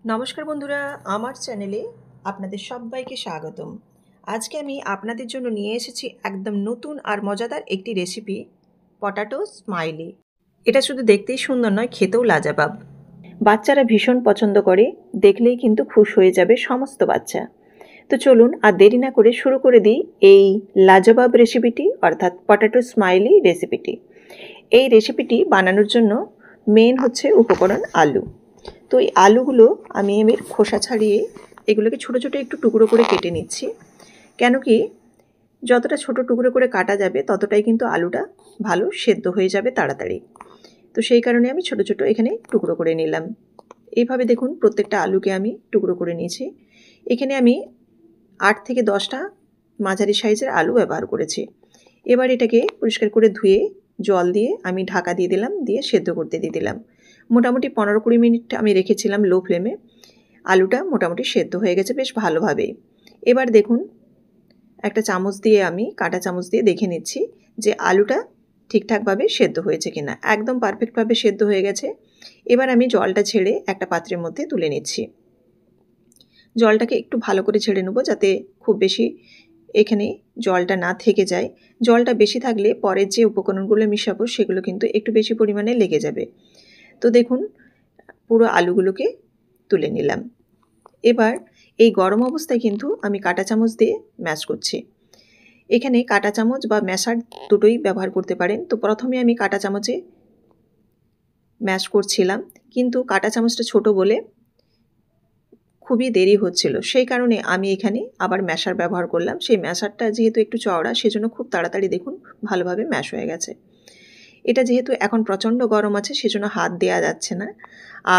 নমস্কার বন্ধুরা, আমার চ্যানেলে আপনাদের সবাইকে স্বাগতম। আজকে আমি আপনাদের জন্য নিয়ে এসেছি একদম নতুন আর মজাদার একটি রেসিপি, পটাটো স্মাইলি। এটা শুধু দেখতেই সুন্দর নয়, খেতেও লাজবাব। বাচ্চারা ভীষণ পছন্দ করে, দেখলেই কিন্তু খুশ হয়ে যাবে সমস্ত বাচ্চা। তো চলুন আর দেরি না করে শুরু করে দিই এই লাজবাব রেসিপিটি, অর্থাৎ পটাটো স্মাইলি রেসিপিটি। এই রেসিপিটি বানানোর জন্য মেন হচ্ছে উপকরণ আলু। তো এই আলুগুলো আমি এর খোসা ছাড়িয়ে এগুলোকে ছোটো ছোটো একটু টুকরো করে কেটে নিচ্ছি। কেন কি, যতটা ছোটো টুকরো করে কাটা যাবে ততটাই কিন্তু আলুটা ভালো সেদ্ধ হয়ে যাবে তাড়াতাড়ি। তো সেই কারণে আমি ছোটো ছোটো এখানে টুকরো করে নিলাম। এইভাবে দেখুন প্রত্যেকটা আলুকে আমি টুকরো করে নিয়েছি। এখানে আমি 8 থেকে 10টা মাঝারি সাইজের আলু ব্যবহার করেছি। এবার এটাকে পরিষ্কার করে ধুয়ে জল দিয়ে আমি ঢাকা দিয়ে দিলাম, দিয়ে সেদ্ধ করতে দিয়ে দিলাম। মোটামুটি 15-20 মিনিট আমি রেখেছিলাম লো ফ্লেমে। আলুটা মোটামুটি সেদ্ধ হয়ে গেছে বেশ ভালোভাবেই। এবার দেখুন একটা চামচ দিয়ে আমি কাঁটা চামচ দিয়ে দেখে নিচ্ছি যে আলুটা ঠিকঠাকভাবে সেদ্ধ হয়েছে কিনা। একদম পারফেক্টভাবে সেদ্ধ হয়ে গেছে। এবার আমি জলটা ছেড়ে একটা পাত্রের মধ্যে তুলে নিচ্ছি। জলটাকে একটু ভালো করে ছেড়ে নেব যাতে খুব বেশি এখানে জলটা না থেকে যায়। জলটা বেশি থাকলে পরের যে উপকরণগুলো মিশাবো সেগুলো কিন্তু একটু বেশি পরিমাণে লেগে যাবে। তো দেখুন পুরো আলুগুলোকে তুলে নিলাম। এবার এই গরম অবস্থায় কিন্তু আমি কাঁটা চামচ দিয়ে ম্যাশ করছি। এখানে কাঁটা চামচ বা ম্যাশার দুটোই ব্যবহার করতে পারেন। তো প্রথমে আমি কাঁটা চামচে ম্যাশ করছিলাম, কিন্তু কাঁটা চামচটা ছোট বলে খুবই দেরি হচ্ছিল। সেই কারণে আমি এখানে আবার ম্যাশার ব্যবহার করলাম। সেই ম্যাশারটা যেহেতু একটু চওড়া, সেজন্য খুব তাড়াতাড়ি দেখুন ভালোভাবে ম্যাশ হয়ে গেছে। এটা যেহেতু এখন প্রচণ্ড গরম আছে, সেজন্য হাত দেওয়া যাচ্ছে না।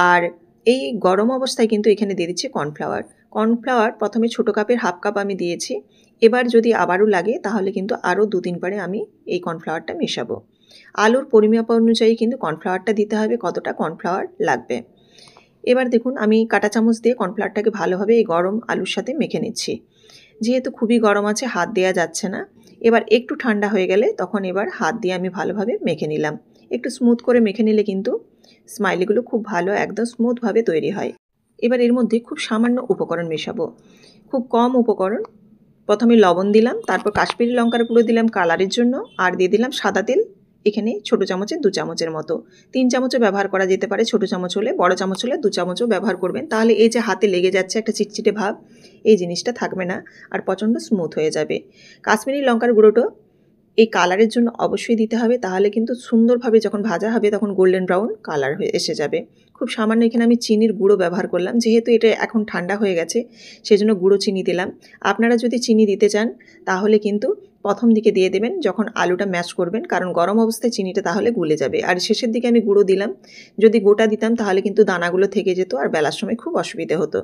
আর এই গরম অবস্থায় কিন্তু এখানে দিয়ে দিচ্ছি কর্নফ্লাওয়ার। কর্নফ্লাওয়ার প্রথমে ছোটো কাপের হাফ কাপ আমি দিয়েছি। এবার যদি আবারও লাগে তাহলে কিন্তু আরও 2-3 বারে আমি এই কর্নফ্লাওয়ারটা মেশাবো। আলুর পরিমাপ অনুযায়ী কিন্তু কর্নফ্লাওয়ারটা দিতে হবে কতটা কর্নফ্লাওয়ার লাগবে। এবার দেখুন আমি কাঁটা চামচ দিয়ে কর্নফ্লাওয়ারটাকে ভালোভাবে এই গরম আলুর সাথে মেখে নিচ্ছি। যেহেতু খুবই গরম আছে, হাত দেওয়া যাচ্ছে না। এবার একটু ঠান্ডা হয়ে গেলে তখন এবার হাত দিয়ে আমি ভালোভাবে মেখে নিলাম। একটু স্মুথ করে মেখে নিলে কিন্তু স্মাইলিগুলো খুব ভালো একদম স্মুথভাবে তৈরি হয়। এবার এর মধ্যে খুব সামান্য উপকরণ মেশাবো, খুব কম উপকরণ। প্রথমে লবণ দিলাম, তারপর কাশ্মীরি লঙ্কার গুঁড়ো দিলাম কালারের জন্য, আর দিয়ে দিলাম সাদা তেল। এখানে ছোটো চামচে 2 চামচের মতো, 3 চামচও ব্যবহার করা যেতে পারে ছোটো চামচ হলে। বড় চামচ হলে 2 চামচও ব্যবহার করবেন। তাহলে এই যে হাতে লেগে যাচ্ছে একটা চিটচিটে ভাব, এই জিনিসটা থাকবে না আর প্রচণ্ড স্মুথ হয়ে যাবে। কাশ্মীরি লঙ্কার গুঁড়োটা এই কালারের জন্য অবশ্যই দিতে হবে, তাহলে কিন্তু সুন্দরভাবে যখন ভাজা হবে তখন গোল্ডেন ব্রাউন কালার হয়ে এসে যাবে। খুব সামান্য এখানে আমি চিনির গুঁড়ো ব্যবহার করলাম, যেহেতু এটা এখন ঠান্ডা হয়ে গেছে সেজন্য গুঁড়ো চিনি দিলাম। আপনারা যদি চিনি দিতে চান তাহলে কিন্তু প্রথম দিকে দিয়ে দেবেন যখন আলুটা ম্যাশ করবেন, কারণ গরম অবস্থায় চিনিটা তাহলে গুলে যাবে। আর শেষের দিকে আমি গুঁড়ো দিলাম। যদি গোটা দিতাম তাহলে কিন্তু দানাগুলো থেকে যেত আর বেলার সময় খুব অসুবিধে হতো।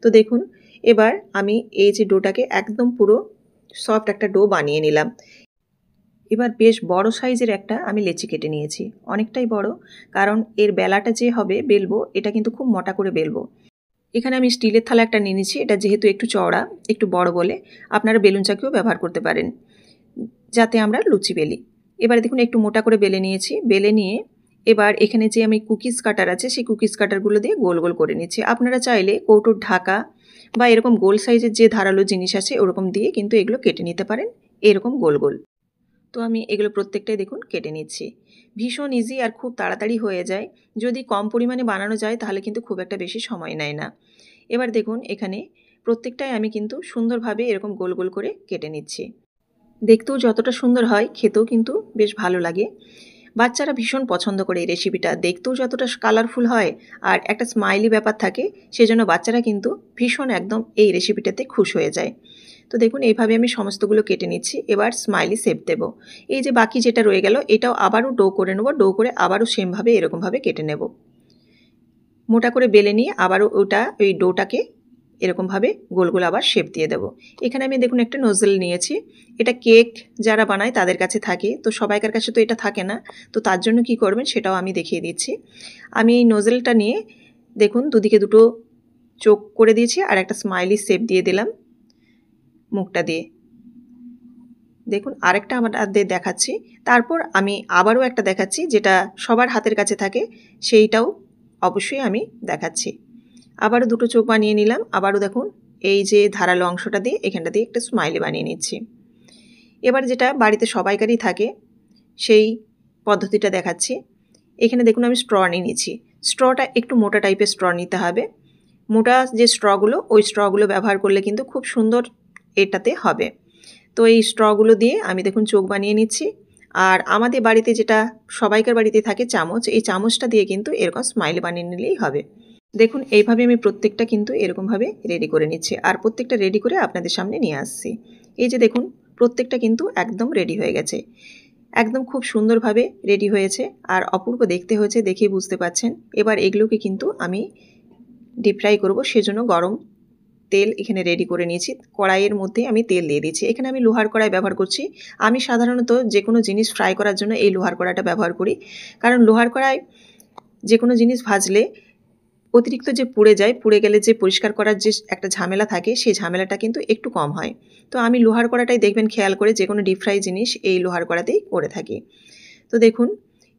তো দেখুন এবার আমি এই যে ডোটাকে একদম পুরো সফট একটা ডো বানিয়ে নিলাম। এবার বেশ বড় সাইজের একটা আমি লেচি কেটে নিয়েছি, অনেকটাই বড়, কারণ এর বেলাটা যে হবে বেলবো এটা কিন্তু খুব মোটা করে বেলবো। এখানে আমি স্টিলের থালা একটা নিয়ে নিয়েছি, এটা যেহেতু একটু চওড়া একটু বড় বলে আপনারা বেলুন চাকিও ব্যবহার করতে পারেন যাতে আমরা লুচি বেলি। এবার দেখুন একটু মোটা করে বেলে নিয়েছি। বেলে নিয়ে এবার এখানে যে আমি কুকিজ কাটার আছে সেই কুকিজ কাটারগুলো দিয়ে গোল গোল করে নিচ্ছি। আপনারা চাইলে কৌটোর ঢাকা বা এরকম গোল সাইজের যে ধারালো জিনিস আছে ওরকম দিয়ে কিন্তু এগুলো কেটে নিতে পারেন, এরকম গোল গোল। তো আমি এগুলো প্রত্যেকটাই দেখুন কেটে নিচ্ছি। ভীষণ ইজি আর খুব তাড়াতাড়ি হয়ে যায়। যদি কম পরিমাণে বানানো যায় তাহলে কিন্তু খুব একটা বেশি সময় নেয় না। এবার দেখুন এখানে প্রত্যেকটাই আমি কিন্তু সুন্দরভাবে এরকম গোল গোল করে কেটে নিচ্ছি। দেখতেও যতটা সুন্দর হয় খেতেও কিন্তু বেশ ভালো লাগে। বাচ্চারা ভীষণ পছন্দ করে এই রেসিপিটা, দেখতেও যতটা কালারফুল হয় আর একটা স্মাইলি ব্যাপার থাকে, সেজন্য বাচ্চারা কিন্তু ভীষণ একদম এই রেসিপিটাতে খুশ হয়ে যায়। তো দেখুন এইভাবে আমি সমস্তগুলো কেটে নিচ্ছি। এবার স্মাইলি শেপ দেব। এই যে বাকি যেটা রয়ে গেল এটাও আবারও ডো করে নেব, ডো করে আবারও সেমভাবে এরকমভাবে কেটে নেব। মোটা করে বেলে নিয়ে আবারও ওই ডোটাকে এরকমভাবে গোল গোল আবার শেপ দিয়ে দেবো। এখানে আমি দেখুন একটা নোজেল নিয়েছি। এটা কেক যারা বানায় তাদের কাছে থাকে, তো সবাইকার কাছে তো এটা থাকে না। তো তার জন্য কি করবেন সেটাও আমি দেখিয়ে দিচ্ছি। আমি এই নোজেলটা নিয়ে দেখুন দুদিকে দুটো চোখ করে দিয়েছি আর একটা স্মাইলি শেপ দিয়ে দিলাম মুখটা দিয়ে। দেখুন আরেকটা আমার হাতে দেখাচ্ছি, তারপর আমি আবারও একটা দেখাচ্ছি যেটা সবার হাতের কাছে থাকে, সেইটাও অবশ্যই আমি দেখাচ্ছি। আবারও দুটো চোখ বানিয়ে নিলাম। আবারও দেখুন এই যে ধারালো অংশটা দিয়ে এখানটা দিয়ে একটা স্মাইলি বানিয়ে নিচ্ছি। এবার যেটা বাড়িতে সবাইকারই থাকে সেই পদ্ধতিটা দেখাচ্ছি। এখানে দেখুন আমি স্ট্র নিয়ে নিচ্ছি। স্ট্রটা একটু মোটা টাইপের স্ট্র নিতে হবে। মোটা যে স্ট্রগুলো ওই স্ট্রগুলো ব্যবহার করলে কিন্তু খুব সুন্দর এটাতে হবে। তো এই স্ট্রগুলো দিয়ে আমি দেখুন চোখ বানিয়ে নিচ্ছি। আর আমাদের বাড়িতে যেটা সবাইকার বাড়িতে থাকে চামচ, এই চামচটা দিয়ে কিন্তু এরকম স্মাইলি বানিয়ে নিলেই হবে। দেখুন এইভাবে আমি প্রত্যেকটা কিন্তু এরকমভাবে রেডি করে নিচ্ছি আর প্রত্যেকটা রেডি করে আপনাদের সামনে নিয়ে আসছি। এই যে দেখুন প্রত্যেকটা কিন্তু একদম রেডি হয়ে গেছে, একদম খুব সুন্দরভাবে রেডি হয়েছে আর অপূর্ব দেখতে হয়েছে, দেখেই বুঝতে পাচ্ছেন। এবার এগুলোকে কিন্তু আমি ডিপ ফ্রাই করবো, সেজন্য গরম তেল এখানে রেডি করে নিয়েছি। কড়াইয়ের মধ্যে আমি তেল দিয়ে দিচ্ছি। এখানে আমি লোহার কড়াই ব্যবহার করছি। আমি সাধারণত যে কোনো জিনিস ফ্রাই করার জন্য এই লোহার কড়াইটা ব্যবহার করি, কারণ লোহার কড়াই যে কোনো জিনিস ভাজলে অতিরিক্ত যে পুড়ে যায়, পুড়ে গেলে যে পরিষ্কার করার যে একটা ঝামেলা থাকে সেই ঝামেলাটা কিন্তু একটু কম হয়। তো আমি লোহার কড়াটাই দেখবেন খেয়াল করে যে কোনো ডিপ ফ্রাই জিনিস এই লোহার কড়াতেই করে থাকি। তো দেখুন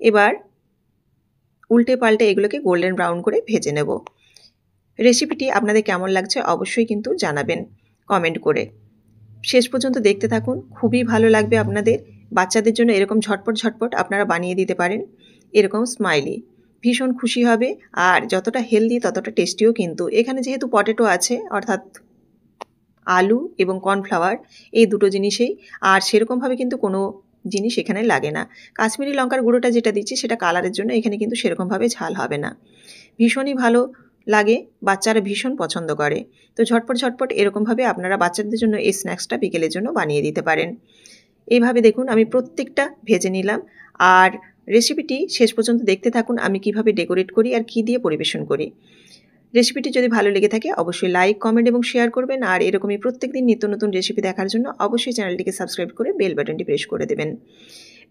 এবার উল্টে পাল্টে এগুলোকে গোল্ডেন ব্রাউন করে ভেজে নেব। রেসিপিটি আপনাদের কেমন লাগছে অবশ্যই কিন্তু জানাবেন কমেন্ট করে। শেষ পর্যন্ত দেখতে থাকুন, খুবই ভালো লাগবে আপনাদের। বাচ্চাদের জন্য এরকম ঝটপট ঝটপট আপনারা বানিয়ে দিতে পারেন এরকম স্মাইলি, ভীষণ খুশি হবে। আর যতটা হেলদি ততটা টেস্টিও কিন্তু। এখানে যেহেতু পটেটো আছে অর্থাৎ আলু এবং কর্নফ্লাওয়ার, এই দুটো জিনিসেই, আর সেরকমভাবে কিন্তু কোনো জিনিস এখানে লাগে না। কাশ্মীরি লঙ্কার গুঁড়োটা যেটা দিচ্ছি সেটা কালারের জন্য, এখানে কিন্তু সেরকমভাবে ঝাল হবে না। ভীষণই ভালো লাগে, বাচ্চারা ভীষণ পছন্দ করে। তো ঝটপট ঝটপট এরকমভাবে আপনারা বাচ্চাদের জন্য এই স্ন্যাক্সটা বিকেলের জন্য বানিয়ে দিতে পারেন। এইভাবে দেখুন আমি প্রত্যেকটা ভেজে নিলাম। আর রেসিপিটি শেষ পর্যন্ত দেখতে থাকুন আমি কিভাবে ডেকোরেট করি আর কী দিয়ে পরিবেশন করি। রেসিপিটি যদি ভালো লেগে থাকে অবশ্যই লাইক, কমেন্ট এবং শেয়ার করবেন। আর এরকমই প্রত্যেকদিন নিত্য নতুন রেসিপি দেখার জন্য অবশ্যই চ্যানেলটিকে সাবস্ক্রাইব করে বেল বাটনটি প্রেস করে দেবেন।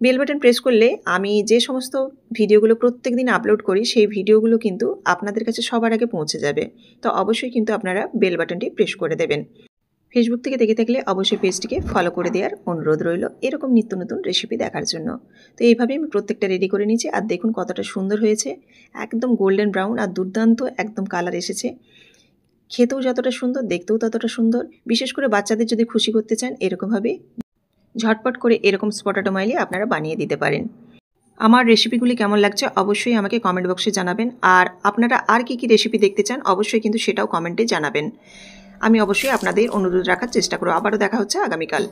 বেল বাটন প্রেস করলে আমি যে সমস্ত ভিডিওগুলো প্রত্যেকদিন আপলোড করি সেই ভিডিওগুলো কিন্তু আপনাদের কাছে সবার আগে পৌঁছে যাবে। তো অবশ্যই কিন্তু আপনারা বেল বাটনটি প্রেস করে দেবেন। ফেসবুক থেকে দেখে থাকলে অবশ্যই পেজটিকে ফলো করে দেওয়ার অনুরোধ রইল এরকম নিত্য নতুন রেসিপি দেখার জন্য। তো এইভাবেই আমি প্রত্যেকটা রেডি করে নিয়েছি। আর দেখুন কতটা সুন্দর হয়েছে, একদম গোল্ডেন ব্রাউন আর দুর্দান্ত একদম কালার এসেছে। খেতেও যতটা সুন্দর দেখতেও ততটা সুন্দর। বিশেষ করে বাচ্চাদের যদি খুশি করতে চান এরকমভাবে ঝটপট করে এরকম পটেটো স্মাইলি আপনারা বানিয়ে দিতে পারেন। আমার রেসিপিগুলি কেমন লাগছে অবশ্যই আমাকে কমেন্ট বক্সে জানাবেন। আর আপনারা আর কী কী রেসিপি দেখতে চান অবশ্যই কিন্তু সেটাও কমেন্টে জানাবেন। আমি অবশ্যই আপনাদের অনুরোধ রাখার চেষ্টা করব। আবারও দেখা হচ্ছে আগামীকাল।